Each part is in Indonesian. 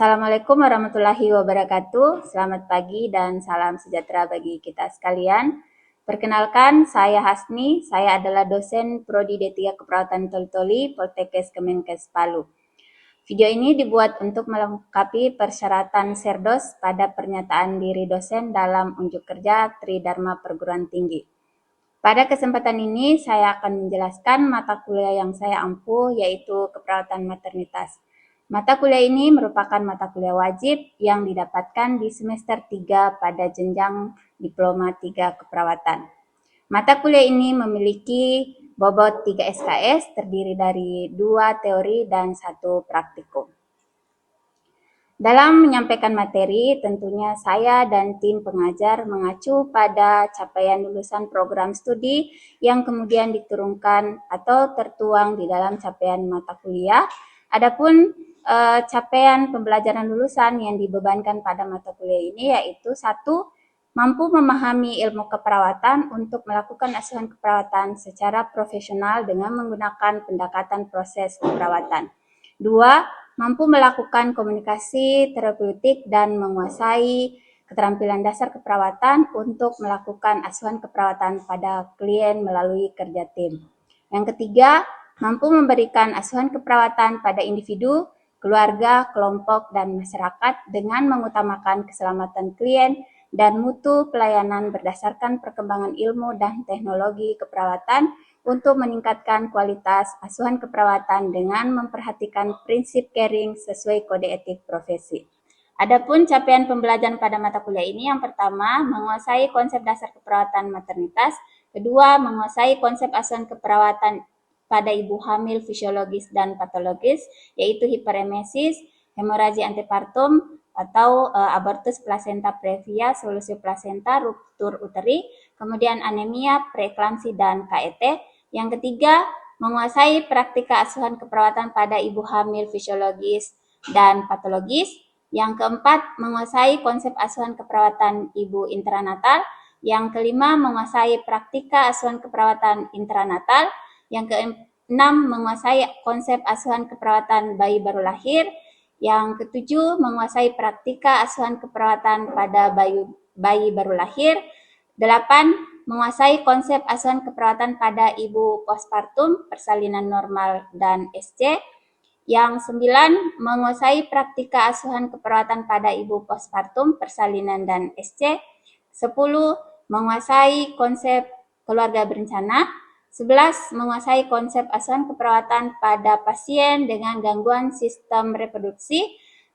Assalamualaikum warahmatullahi wabarakatuh. Selamat pagi dan salam sejahtera bagi kita sekalian. Perkenalkan, saya Hasni. Saya adalah dosen Prodi D3 Keperawatan Toli-Toli Poltekkes Kemenkes Palu. Video ini dibuat untuk melengkapi persyaratan Serdos pada pernyataan diri dosen dalam unjuk kerja Tridharma Perguruan Tinggi. Pada kesempatan ini, saya akan menjelaskan mata kuliah yang saya ampuh, yaitu keperawatan maternitas. Mata kuliah ini merupakan mata kuliah wajib yang didapatkan di semester 3 pada jenjang Diploma 3 Keperawatan. Mata kuliah ini memiliki bobot 3 SKS, terdiri dari 2 teori dan 1 praktikum. Dalam menyampaikan materi, tentunya saya dan tim pengajar mengacu pada capaian lulusan program studi yang kemudian diturunkan atau tertuang di dalam capaian mata kuliah. Adapun capaian pembelajaran lulusan yang dibebankan pada mata kuliah ini yaitu 1. Mampu memahami ilmu keperawatan untuk melakukan asuhan keperawatan secara profesional dengan menggunakan pendekatan proses keperawatan. 2. Mampu melakukan komunikasi terapeutik dan menguasai keterampilan dasar keperawatan untuk melakukan asuhan keperawatan pada klien melalui kerja tim. Yang ketiga, mampu memberikan asuhan keperawatan pada individu, keluarga, kelompok, dan masyarakat dengan mengutamakan keselamatan klien dan mutu pelayanan berdasarkan perkembangan ilmu dan teknologi keperawatan untuk meningkatkan kualitas asuhan keperawatan dengan memperhatikan prinsip caring sesuai kode etik profesi. Adapun capaian pembelajaran pada mata kuliah ini yang pertama, menguasai konsep dasar keperawatan maternitas, kedua, menguasai konsep asuhan keperawatan pada ibu hamil fisiologis dan patologis, yaitu hiperemesis, hemoragi antepartum, atau abortus placenta previa, solusi placenta, ruptur uteri, kemudian anemia, preeklamsi, dan KET. Yang ketiga, menguasai praktika asuhan keperawatan pada ibu hamil fisiologis dan patologis. Yang keempat, menguasai konsep asuhan keperawatan ibu intranatal. Yang kelima, menguasai praktika asuhan keperawatan intranatal. Yang keenam, menguasai konsep asuhan keperawatan bayi baru lahir. Yang ketujuh, menguasai praktika asuhan keperawatan pada bayi baru lahir. 8. Menguasai konsep asuhan keperawatan pada ibu postpartum, persalinan normal, dan SC. Yang 9, menguasai praktika asuhan keperawatan pada ibu postpartum, persalinan, dan SC. 10. Menguasai konsep keluarga berencana. 11. Menguasai konsep asuhan keperawatan pada pasien dengan gangguan sistem reproduksi,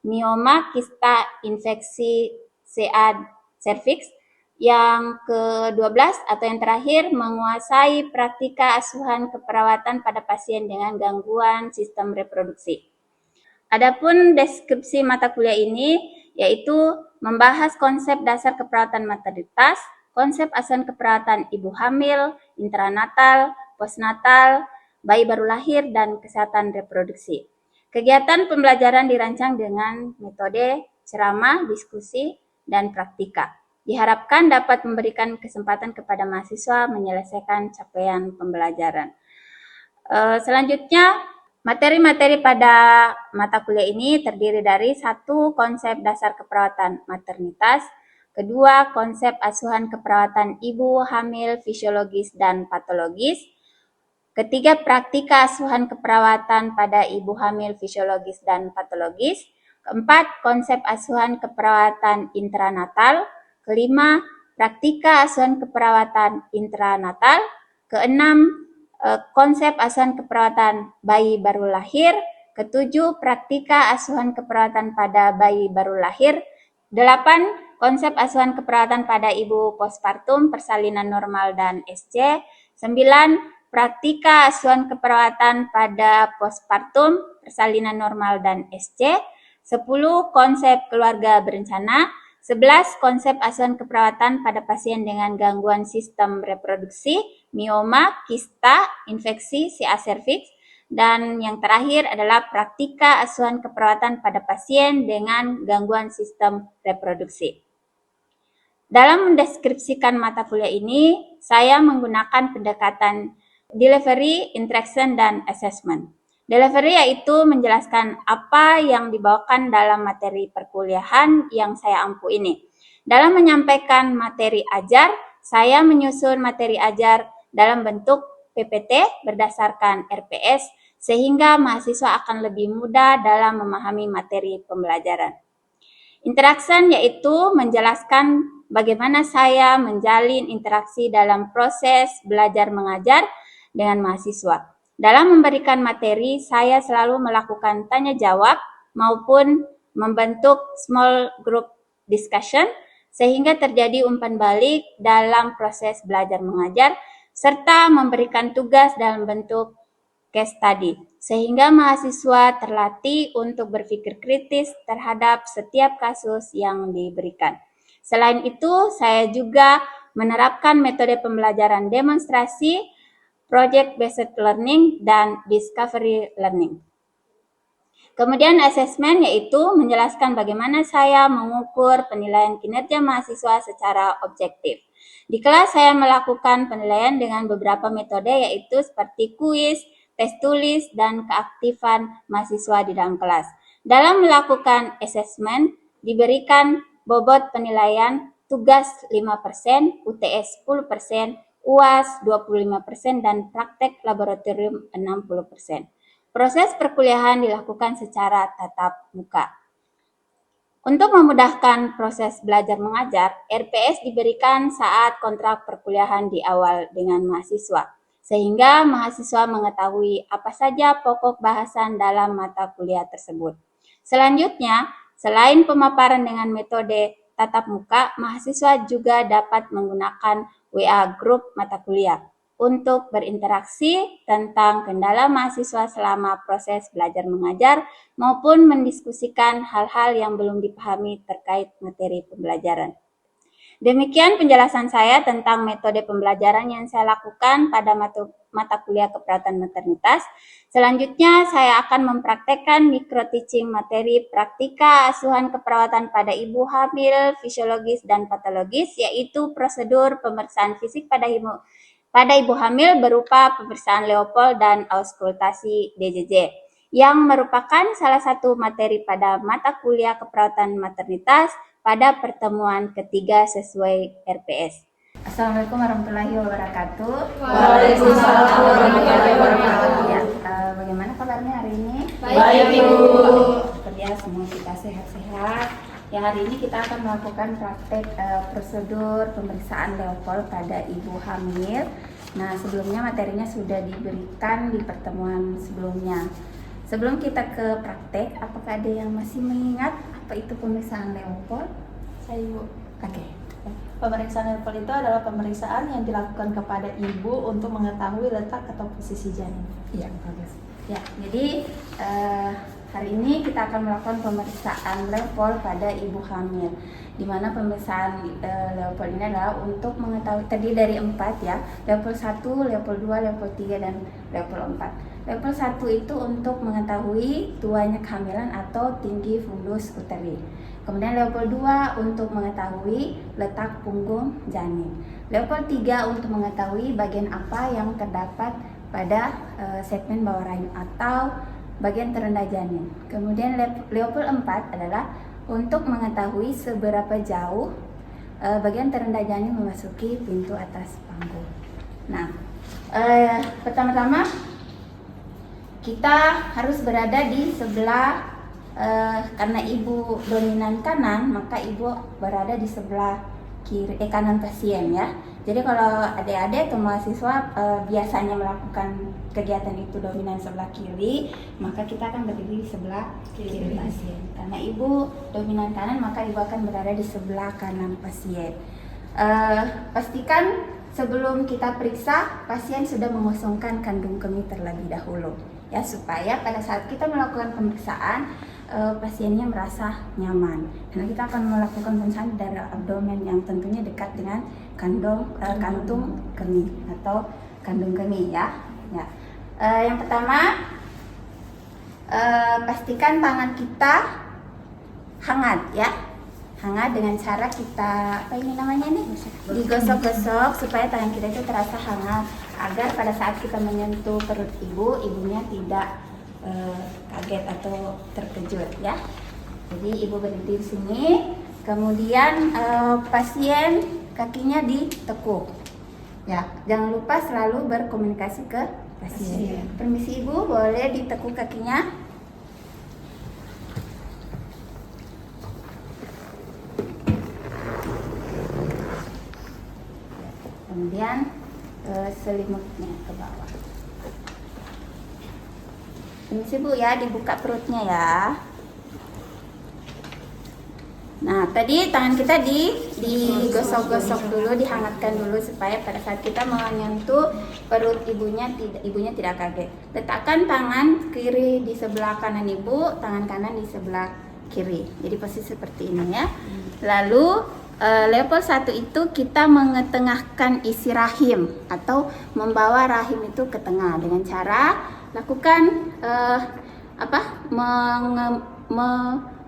mioma, kista, infeksi CA cervix. Yang ke-12 atau yang terakhir, menguasai praktika asuhan keperawatan pada pasien dengan gangguan sistem reproduksi. Adapun deskripsi mata kuliah ini yaitu membahas konsep dasar keperawatan maternitas, konsep asuhan keperawatan ibu hamil, intranatal, postnatal, bayi baru lahir, dan kesehatan reproduksi. Kegiatan pembelajaran dirancang dengan metode ceramah, diskusi, dan praktika. Diharapkan dapat memberikan kesempatan kepada mahasiswa menyelesaikan capaian pembelajaran. Selanjutnya, materi-materi pada mata kuliah ini terdiri dari 1. Konsep dasar keperawatan maternitas, kedua, konsep asuhan keperawatan ibu hamil fisiologis dan patologis, ketiga, praktika asuhan keperawatan pada ibu hamil fisiologis dan patologis, keempat, konsep asuhan keperawatan intranatal, kelima, praktika asuhan keperawatan intranatal, keenam, konsep asuhan keperawatan bayi baru lahir, ketujuh, praktika asuhan keperawatan pada bayi baru lahir, 8. Konsep asuhan keperawatan pada ibu postpartum, persalinan normal, dan SC, 9. Praktika asuhan keperawatan pada postpartum, persalinan normal, dan SC, 10. Konsep keluarga berencana, 11. Konsep asuhan keperawatan pada pasien dengan gangguan sistem reproduksi, mioma, kista, infeksi CA cervix, dan yang terakhir adalah praktika asuhan keperawatan pada pasien dengan gangguan sistem reproduksi. Dalam mendeskripsikan mata kuliah ini, saya menggunakan pendekatan delivery, interaction, dan assessment. Delivery yaitu menjelaskan apa yang dibawakan dalam materi perkuliahan yang saya ampu ini. Dalam menyampaikan materi ajar, saya menyusun materi ajar dalam bentuk PPT berdasarkan RPS sehingga mahasiswa akan lebih mudah dalam memahami materi pembelajaran. Interaction yaitu menjelaskan bagaimana saya menjalin interaksi dalam proses belajar mengajar dengan mahasiswa. Dalam memberikan materi, saya selalu melakukan tanya jawab maupun membentuk small group discussion sehingga terjadi umpan balik dalam proses belajar mengajar serta memberikan tugas dalam bentuk case study sehingga mahasiswa terlatih untuk berpikir kritis terhadap setiap kasus yang diberikan. Selain itu, saya juga menerapkan metode pembelajaran demonstrasi, project-based learning, dan discovery learning. Kemudian assessment yaitu menjelaskan bagaimana saya mengukur penilaian kinerja mahasiswa secara objektif. Di kelas saya melakukan penilaian dengan beberapa metode yaitu seperti kuis, tes tulis, dan keaktifan mahasiswa di dalam kelas. Dalam melakukan assessment, diberikan bobot penilaian tugas 5%, UTS 10%, UAS 25%, dan praktek laboratorium 60%. Proses perkuliahan dilakukan secara tatap muka. Untuk memudahkan proses belajar mengajar, RPS diberikan saat kontrak perkuliahan di awal dengan mahasiswa, sehingga mahasiswa mengetahui apa saja pokok bahasan dalam mata kuliah tersebut. Selanjutnya, selain pemaparan dengan metode tatap muka, mahasiswa juga dapat menggunakan WA Group mata kuliah untuk berinteraksi tentang kendala mahasiswa selama proses belajar mengajar maupun mendiskusikan hal-hal yang belum dipahami terkait materi pembelajaran. Demikian penjelasan saya tentang metode pembelajaran yang saya lakukan pada mata kuliah keperawatan maternitas. Selanjutnya saya akan mempraktekkan micro teaching materi praktika asuhan keperawatan pada ibu hamil, fisiologis dan patologis, yaitu prosedur pemeriksaan fisik pada ibu hamil berupa pemeriksaan Leopold dan auskultasi DJJ, yang merupakan salah satu materi pada mata kuliah keperawatan maternitas pada pertemuan ketiga sesuai RPS. Assalamualaikum warahmatullahi wabarakatuh. Waalaikumsalam warahmatullahi wabarakatuh. Ya, bagaimana kabarnya hari ini? Baik, Ibu. Seperti semua kita sehat-sehat. Ya, hari ini kita akan melakukan praktek prosedur pemeriksaan Leopold pada ibu hamil. Nah, sebelumnya materinya sudah diberikan di pertemuan sebelumnya. Sebelum kita ke praktek, apakah ada yang masih mengingat apa itu pemeriksaan Leopold? Saya, Ibu. Oke. Pemeriksaan Leopold itu adalah pemeriksaan yang dilakukan kepada ibu untuk mengetahui letak atau posisi janin. Iya, bagus. Ya, jadi hari ini kita akan melakukan pemeriksaan Leopold pada ibu hamil, di mana pemeriksaan Leopold ini adalah untuk mengetahui, terdiri dari 4 ya, Leopold 1, Leopold 2, Leopold 3, dan Leopold 4. Leopold 1 itu untuk mengetahui tuanya kehamilan atau tinggi fundus uteri. Kemudian Leopold 2 untuk mengetahui letak punggung janin. Leopold 3 untuk mengetahui bagian apa yang terdapat pada segmen bawah rahim atau bagian terendah janin. Kemudian Leopold 4 adalah untuk mengetahui seberapa jauh bagian terendah janin memasuki pintu atas panggung. Nah, pertama-tama kita harus berada di sebelah, karena ibu dominan kanan, maka ibu berada di sebelah kiri, kanan pasien ya. Jadi kalau adik-adik atau mahasiswa biasanya melakukan kegiatan itu dominan sebelah kiri, maka kita akan berdiri di sebelah kiri pasien. Karena ibu dominan kanan, maka ibu akan berada di sebelah kanan pasien. Pastikan sebelum kita periksa, pasien sudah mengosongkan kandung kemih terlebih dahulu, ya, supaya pada saat kita melakukan pemeriksaan pasiennya merasa nyaman. Karena kita akan melakukan pemeriksaan di daerah abdomen yang tentunya dekat dengan kantung kemih atau kandung kemih ya. Yang pertama, pastikan tangan kita hangat ya. Hangat dengan cara kita digosok-gosok supaya tangan kita itu terasa hangat, agar pada saat kita menyentuh perut ibu, ibunya tidak kaget atau terkejut ya. Jadi ibu berdiri di sini, kemudian pasien kakinya ditekuk. Ya, jangan lupa selalu berkomunikasi ke pasien. Permisi ibu, boleh ditekuk kakinya. Kemudian selimutnya ke bawah. Permisi bu ya, dibuka perutnya ya. Nah, tadi tangan kita digosok-gosok dulu, dihangatkan dulu supaya pada saat kita menyentuh perut ibunya tidak kaget. Letakkan tangan kiri di sebelah kanan ibu, tangan kanan di sebelah kiri. Jadi posisi seperti ini ya. Lalu level 1 itu kita mengetengahkan isi rahim atau membawa rahim itu ke tengah dengan cara lakukan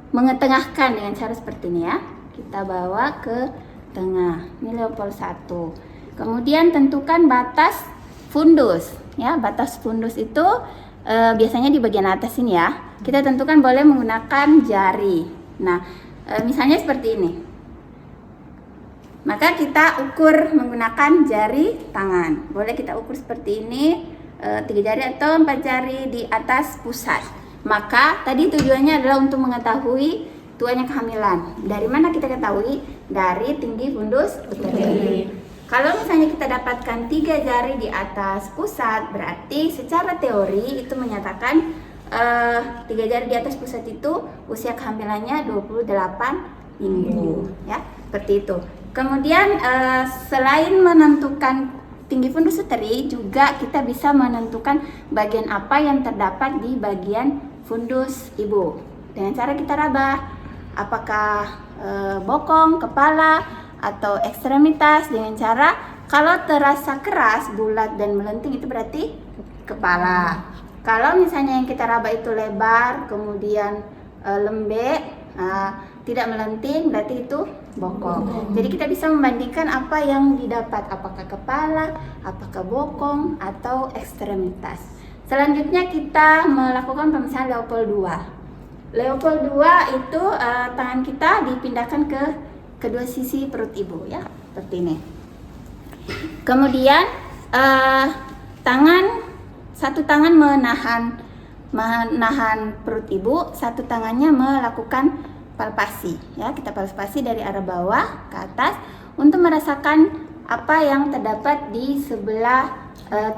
mengetengahkan dengan cara seperti ini ya. Kita bawa ke tengah. Ini level 1. Kemudian tentukan batas fundus ya. Batas fundus itu biasanya di bagian atas ini ya. Kita tentukan boleh menggunakan jari. Nah, misalnya seperti ini. Maka kita ukur menggunakan jari tangan. Boleh kita ukur seperti ini, 3 jari atau 4 jari di atas pusat. Maka tadi tujuannya adalah untuk mengetahui tuanya kehamilan. Dari mana kita ketahui? Dari tinggi fundus uteri. Kalau misalnya kita dapatkan 3 jari di atas pusat, berarti secara teori itu menyatakan 3 jari di atas pusat itu usia kehamilannya 28 minggu ya, seperti itu. Kemudian selain menentukan tinggi fundus uteri, juga kita bisa menentukan bagian apa yang terdapat di bagian fundus ibu. Dengan cara kita raba, apakah bokong, kepala, atau ekstremitas. Dengan cara kalau terasa keras, bulat dan melenting itu berarti kepala. Kalau misalnya yang kita raba itu lebar, kemudian lembek, tidak melenting, berarti itu bokong. Jadi kita bisa membandingkan apa yang didapat, apakah kepala, apakah bokong, atau ekstremitas. Selanjutnya kita melakukan pemisahan level 2. Level 2 itu tangan kita dipindahkan ke kedua sisi perut ibu ya, seperti ini. Kemudian satu tangan menahan perut ibu, satu tangannya melakukan palpasi ya. Kita palpasi dari arah bawah ke atas untuk merasakan apa yang terdapat di sebelah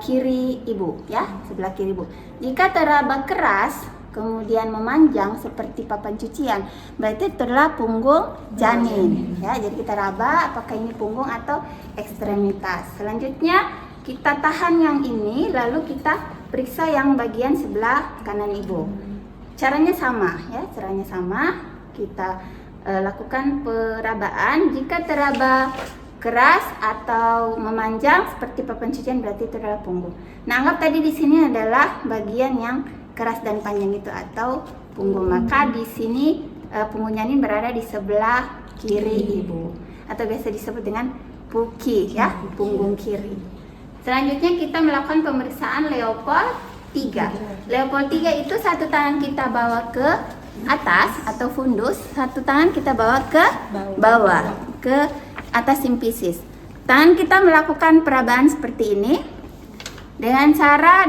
kiri ibu ya, sebelah kiri ibu. Jika teraba keras kemudian memanjang seperti papan cucian, berarti itu adalah punggung janin ya. Jadi kita raba apakah ini punggung atau ekstremitas. Selanjutnya kita tahan yang ini, lalu kita periksa yang bagian sebelah kanan ibu. Caranya sama ya, caranya sama. Kita lakukan perabaan. Jika teraba keras atau memanjang seperti papan cucian, berarti itu adalah punggung. Nah, anggap tadi di sini adalah bagian yang keras dan panjang itu atau punggung. Maka di sini punggung janin berada di sebelah kiri ibu atau biasa disebut dengan puki ya, punggung kiri. Selanjutnya kita melakukan pemeriksaan leopold 3. Leopold 3 itu satu tangan kita bawa ke atas atau fundus, satu tangan kita bawa ke bawah ke atas simfisis. Tangan kita melakukan perabaan seperti ini dengan cara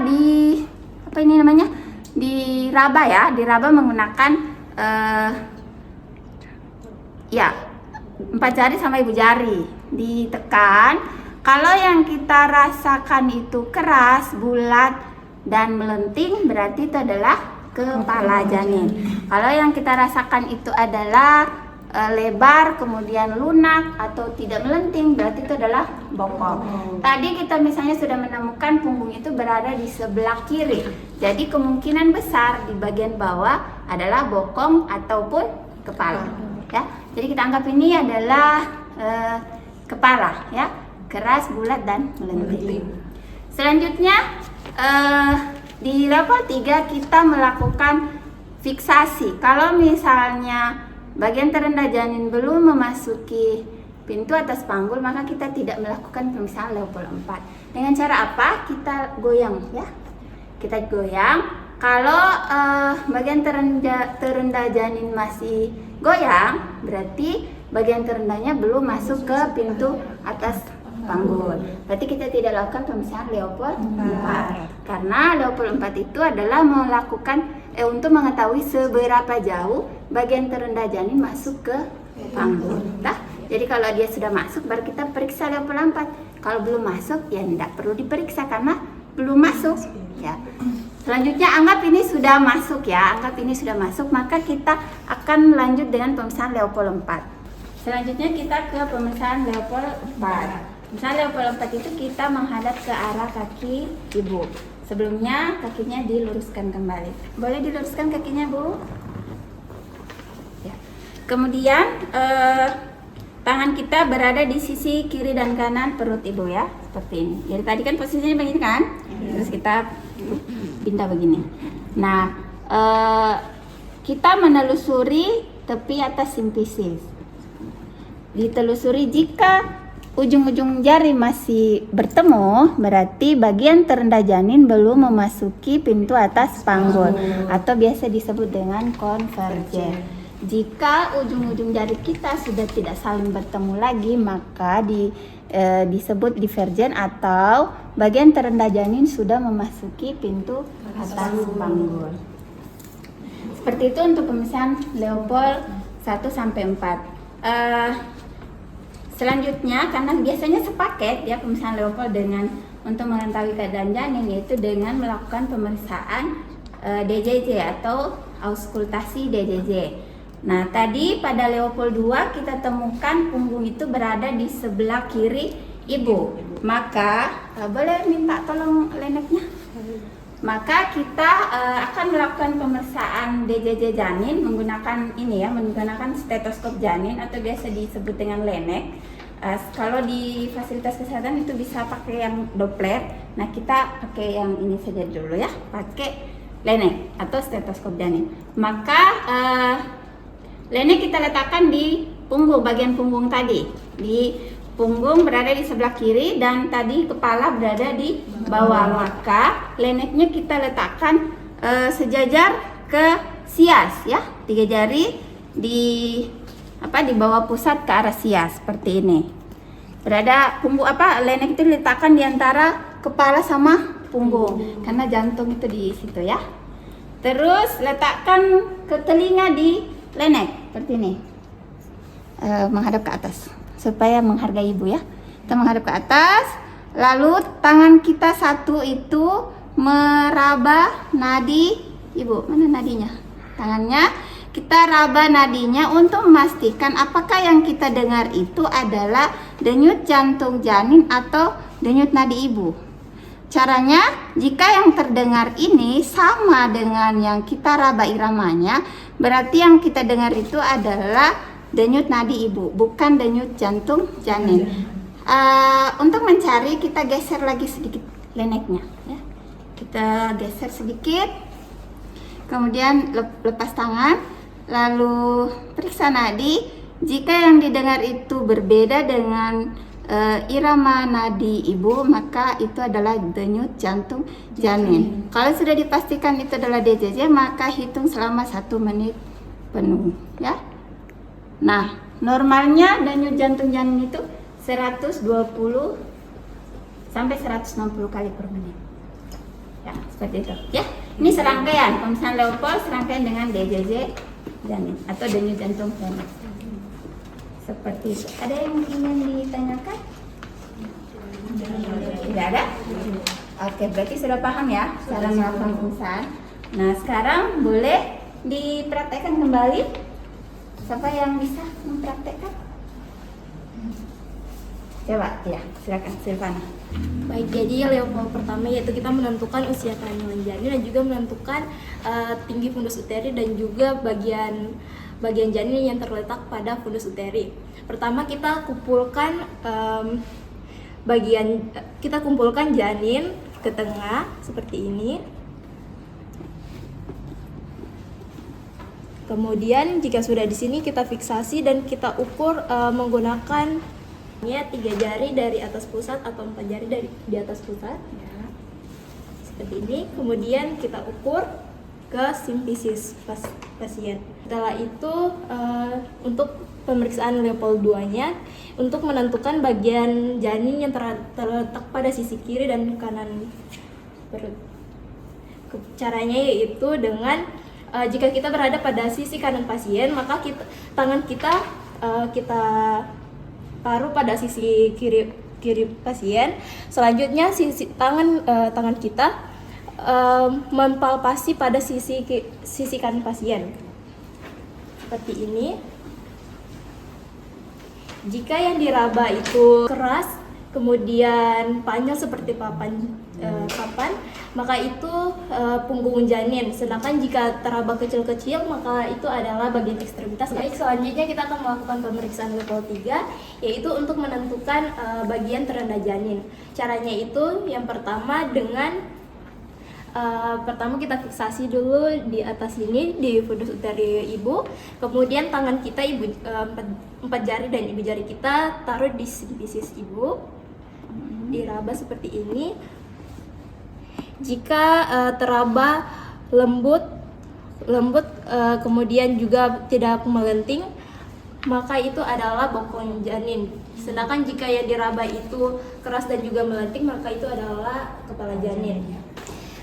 diraba ya, diraba menggunakan 4 jari sama ibu jari, ditekan. Kalau yang kita rasakan itu keras, bulat dan melenting, berarti itu adalah kepala janin. Kalau yang kita rasakan itu adalah lebar, kemudian lunak atau tidak melenting, berarti itu adalah bokong. Tadi kita misalnya sudah menemukan punggung itu berada di sebelah kiri. Jadi kemungkinan besar di bagian bawah adalah bokong ataupun kepala. Ya. Jadi kita anggap ini adalah kepala ya, keras, bulat dan melenting. Selanjutnya di level 3 kita melakukan fiksasi. Kalau misalnya bagian terendah janin belum memasuki pintu atas panggul, maka kita tidak melakukan pemisahan level 4. Dengan cara apa? Kita goyang ya. Kita goyang Kalau bagian terendah janin masih goyang, berarti bagian terendahnya belum masuk ke pintu atas panggul. Berarti kita tidak lakukan pemisahan Leopold 4. Karena Leopold 4 itu adalah melakukan untuk mengetahui seberapa jauh bagian terendah janin masuk ke panggul. Nah, jadi kalau dia sudah masuk baru kita periksa Leopold 4. Kalau belum masuk ya tidak perlu diperiksa karena belum masuk ya. Selanjutnya anggap ini sudah masuk ya, maka kita akan lanjut dengan pemisahan Leopold 4. Selanjutnya kita ke pemisahan Leopold 4. Pemisahan Leopold 4 itu kita menghadap ke arah kaki ibu. Sebelumnya kakinya diluruskan kembali. Boleh diluruskan kakinya, Bu? Ya. Kemudian tangan kita berada di sisi kiri dan kanan perut ibu ya, seperti ini. Jadi tadi kan posisinya begini kan? Terus kita pindah begini. Nah, kita menelusuri tepi atas simfisis. Ditelusuri jika ujung-ujung jari masih bertemu, berarti bagian terendah janin belum memasuki pintu atas panggul atau biasa disebut dengan konvergen. Jika ujung-ujung jari kita sudah tidak saling bertemu lagi, maka disebut divergen atau bagian terendah janin sudah memasuki pintu atas panggul. Seperti itu untuk pemisahan Leopold 1 sampai 4. Selanjutnya, karena biasanya sepaket ya pemisahan Leopold dengan untuk mengetahui keadaan janin, yaitu dengan melakukan pemeriksaan DJJ atau auskultasi DJJ. Nah, tadi pada Leopold 2 kita temukan punggung itu berada di sebelah kiri ibu. Maka boleh minta tolong leneknya. Maka kita akan melakukan pemeriksaan DJJ janin menggunakan ini ya, menggunakan stetoskop janin atau biasa disebut dengan lenek. Kalau di fasilitas kesehatan itu bisa pakai yang Doppler. Nah, kita pakai yang ini saja dulu ya, pakai lenek atau stetoskop janin. Maka lenek kita letakkan di punggung, bagian punggung tadi. Di punggung berada di sebelah kiri dan tadi kepala berada di bawah. Maka leneknya kita letakkan sejajar ke sias ya, 3 jari di bawah pusat ke arah sias seperti ini. Berada punggung lenek itu diletakkan di antara kepala sama punggung karena jantung itu di situ ya. Terus letakkan ke telinga di lenek seperti ini, menghadap ke atas supaya menghargai ibu ya. Kita menghadap ke atas, lalu tangan kita satu itu meraba nadi ibu. Mana nadinya? Tangannya kita raba nadinya untuk memastikan apakah yang kita dengar itu adalah denyut jantung janin atau denyut nadi ibu. Caranya, jika yang terdengar ini sama dengan yang kita raba iramanya, berarti yang kita dengar itu adalah denyut nadi ibu, bukan denyut jantung janin. Untuk mencari, kita geser lagi sedikit leneknya ya. Kita geser sedikit, kemudian lepas tangan, lalu periksa nadi. Jika yang didengar itu berbeda dengan irama nadi ibu, maka itu adalah denyut jantung janin. Kalau sudah dipastikan itu adalah DJJ, maka hitung selama 1 menit penuh ya. Nah, normalnya denyut jantung janin itu 120 sampai 160 kali per menit. Ya, seperti itu. Ya, ini serangkaian pemisahan Leopold, serangkaian dengan DJJ janin atau denyut jantung janin. Seperti itu. Ada yang ingin ditanyakan? Tidak ada? Oke, berarti sudah paham ya cara melakukan pemisahan. Nah, sekarang boleh dipraktekkan kembali. Siapa yang bisa mempraktekkan? Coba, ya, silakan Silvana. Baik, jadi Leopold pertama yaitu kita menentukan usia kehamilan janin dan juga menentukan tinggi fundus uteri dan juga bagian janin yang terletak pada fundus uteri. Pertama kita kumpulkan janin ke tengah seperti ini. Kemudian jika sudah di sini kita fiksasi dan kita ukur menggunakan 3 jari dari atas pusat atau 4 jari dari di atas pusat ya. Seperti ini. Kemudian kita ukur ke simfisis pasien. Setelah itu untuk pemeriksaan level 2-nya untuk menentukan bagian janin yang terletak pada sisi kiri dan kanan perut. Caranya yaitu dengan jika kita berada pada sisi kanan pasien, maka tangan kita kita taruh pada sisi kiri pasien. Selanjutnya tangan kita mempalpasi pada sisi kanan pasien seperti ini. Jika yang diraba itu keras kemudian panjang seperti papan, maka itu punggung janin. Sedangkan jika teraba kecil-kecil maka itu adalah bagian ekstremitas. Baik, selanjutnya kita akan melakukan pemeriksaan level 3, yaitu untuk menentukan bagian terendah janin. Caranya itu yang pertama dengan pertama kita fiksasi dulu di atas ini di fundus uteri ibu, kemudian tangan kita empat jari dan ibu jari kita taruh di simfisis ibu, diraba seperti ini. Jika teraba lembut kemudian juga tidak melenting, maka itu adalah bokong janin. Sedangkan jika yang diraba itu keras dan juga melenting, maka itu adalah kepala janin.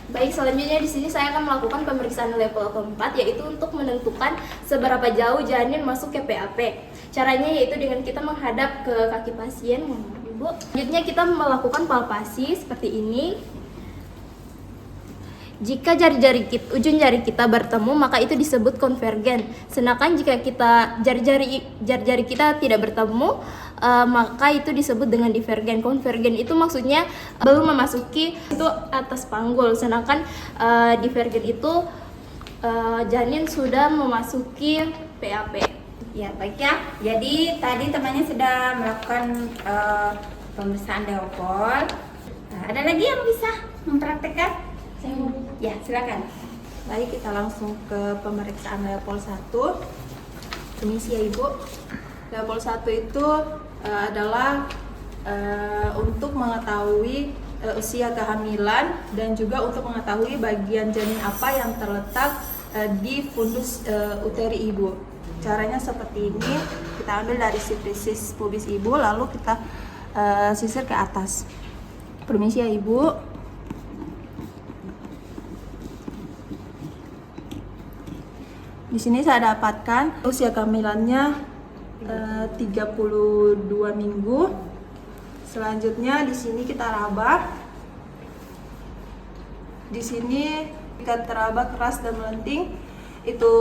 Baik, selanjutnya di sini saya akan melakukan pemeriksaan level keempat, yaitu untuk menentukan seberapa jauh janin masuk ke PAP. Caranya yaitu dengan kita menghadap ke kaki pasien, Ibu. Selanjutnya kita melakukan palpasi seperti ini. Jika ujung jari kita bertemu, maka itu disebut konvergen. Sedangkan jika jari-jari kita tidak bertemu, maka itu disebut dengan divergen. Konvergen itu maksudnya belum memasuki itu atas panggul, sedangkan divergen itu janin sudah memasuki PAP. Ya, baik ya. Jadi tadi temannya sudah melakukan pemeriksaan Leopold. Nah, ada lagi yang bisa mempraktekkan? Ya, silakan. Baik, kita langsung ke pemeriksaan Leopold 1. Permisi ya Ibu. Leopold 1 itu adalah untuk mengetahui usia kehamilan dan juga untuk mengetahui bagian janin apa yang terletak di fundus uteri ibu. Caranya seperti ini, kita ambil dari simfisis pubis ibu lalu kita sisir ke atas. Permisi ya Ibu. Di sini saya dapatkan usia kehamilannya 32 minggu. Selanjutnya di sini kita raba. Di sini jika teraba keras dan melenting itu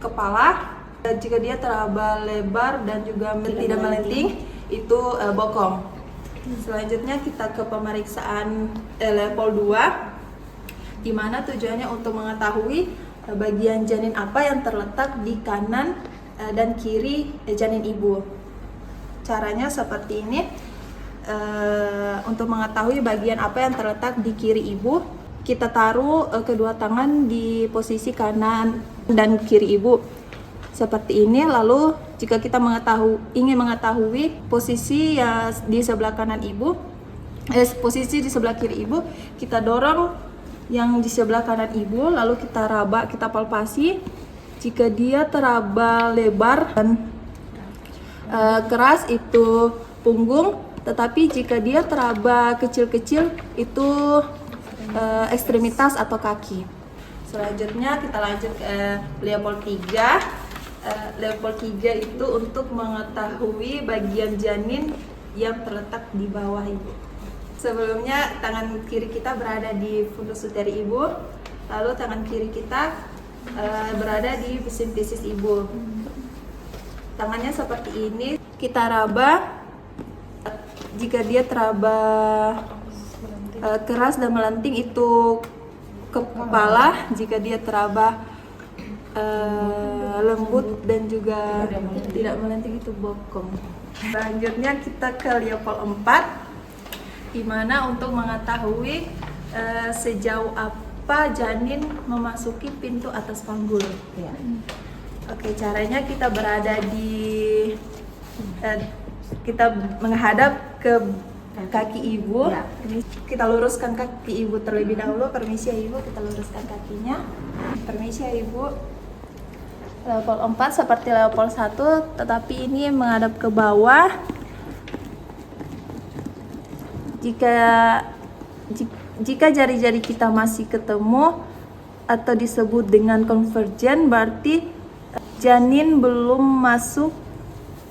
kepala. Jika dia teraba lebar dan juga tidak melenting itu bokong. Selanjutnya kita ke pemeriksaan level 2, di mana tujuannya untuk mengetahui bagian janin apa yang terletak di kanan dan kiri janin ibu. Caranya seperti ini. Untuk mengetahui bagian apa yang terletak di kiri ibu, kita taruh kedua tangan di posisi kanan dan kiri ibu seperti ini. Lalu jika kita ingin mengetahui posisi di sebelah kanan ibu, posisi di sebelah kiri ibu, kita dorong yang di sebelah kanan ibu, lalu kita raba, kita palpasi. Jika dia teraba lebar dan keras itu punggung, tetapi jika dia teraba kecil-kecil itu ekstremitas atau kaki. Selanjutnya kita lanjut ke level 3. Level 3 itu untuk mengetahui bagian janin yang terletak di bawah ibu. Sebelumnya tangan kiri kita berada di fundus uteri ibu, lalu tangan kiri kita berada di simfisis ibu. Tangannya seperti ini, kita raba. Jika dia teraba keras dan melenting itu kepala, jika dia teraba lembut dan juga tidak melenting itu bokong. Selanjutnya kita ke level 4, di mana untuk mengetahui sejauh apa janin memasuki pintu atas panggul. Ya. Oke, caranya kita berada kita menghadap ke kaki ibu. Ya. Kita luruskan kaki ibu terlebih dahulu. Permisi ya ibu, kita luruskan kakinya. Permisi ya ibu. Leopold 4 seperti Leopold 1, tetapi ini menghadap ke bawah. Jika jari-jari kita masih ketemu atau disebut dengan konvergen, berarti janin belum masuk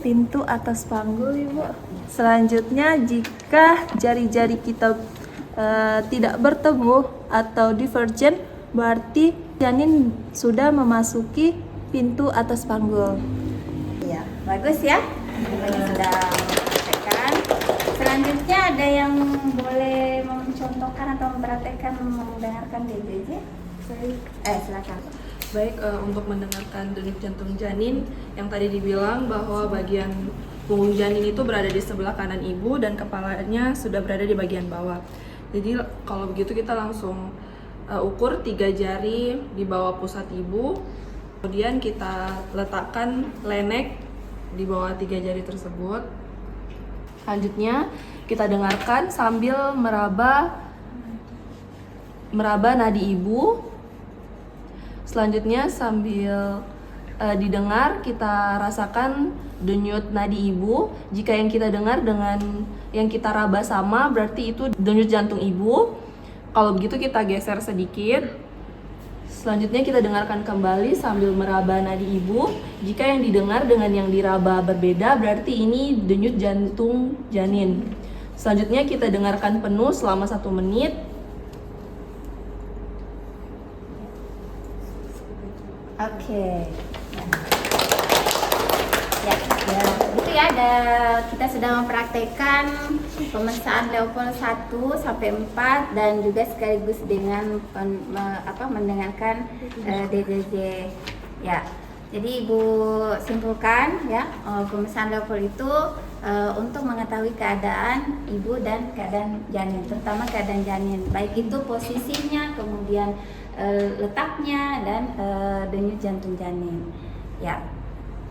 pintu atas panggul ibu. Selanjutnya, jika jari-jari kita tidak bertemu atau divergen, berarti janin sudah memasuki pintu atas panggul. Ya, bagus ya. Bagi sudah mempraktekkan. Selanjutnya ada yang boleh mencontohkan atau mempraktekkan mendengarkan DJJ? Silakan. Baik, untuk mendengarkan denyut jantung janin yang tadi dibilang bahwa bagian punggung janin itu berada di sebelah kanan ibu dan kepalanya sudah berada di bagian bawah. Jadi kalau begitu kita langsung ukur 3 jari di bawah pusat ibu, kemudian kita letakkan lenek di bawah 3 jari tersebut. Selanjutnya kita dengarkan sambil meraba nadi ibu. Selanjutnya sambil didengar, kita rasakan denyut nadi ibu. Jika yang kita dengar dengan yang kita raba sama, berarti itu denyut jantung ibu. Kalau begitu kita geser sedikit. Selanjutnya kita dengarkan kembali sambil meraba nadi ibu. Jika yang didengar dengan yang diraba berbeda, berarti ini denyut jantung janin. Selanjutnya kita dengarkan penuh selama 1 menit. Oke. Ya, itu ya. Kita sudah mempraktekkan pemeriksaan Leopold 1 sampai 4 dan juga sekaligus dengan mendengarkan DJJ. Ya. Jadi Ibu simpulkan ya, pemeriksaan Leopold itu untuk mengetahui keadaan ibu dan keadaan janin, terutama keadaan janin, baik itu posisinya, kemudian letaknya dan denyut jantung janin. Ya,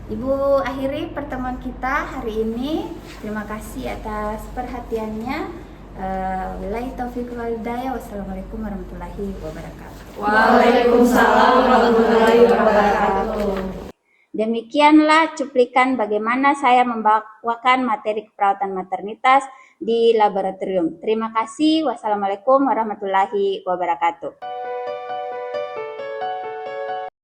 Ibu akhiri pertemuan kita hari ini. Terima kasih atas perhatiannya. Wabillahi taufiq wal hidayah. Wassalamualaikum warahmatullahi wabarakatuh. Waalaikumsalam warahmatullahi wabarakatuh. Demikianlah cuplikan bagaimana saya membawakan materi keperawatan maternitas di laboratorium. Terima kasih. Wassalamualaikum warahmatullahi wabarakatuh.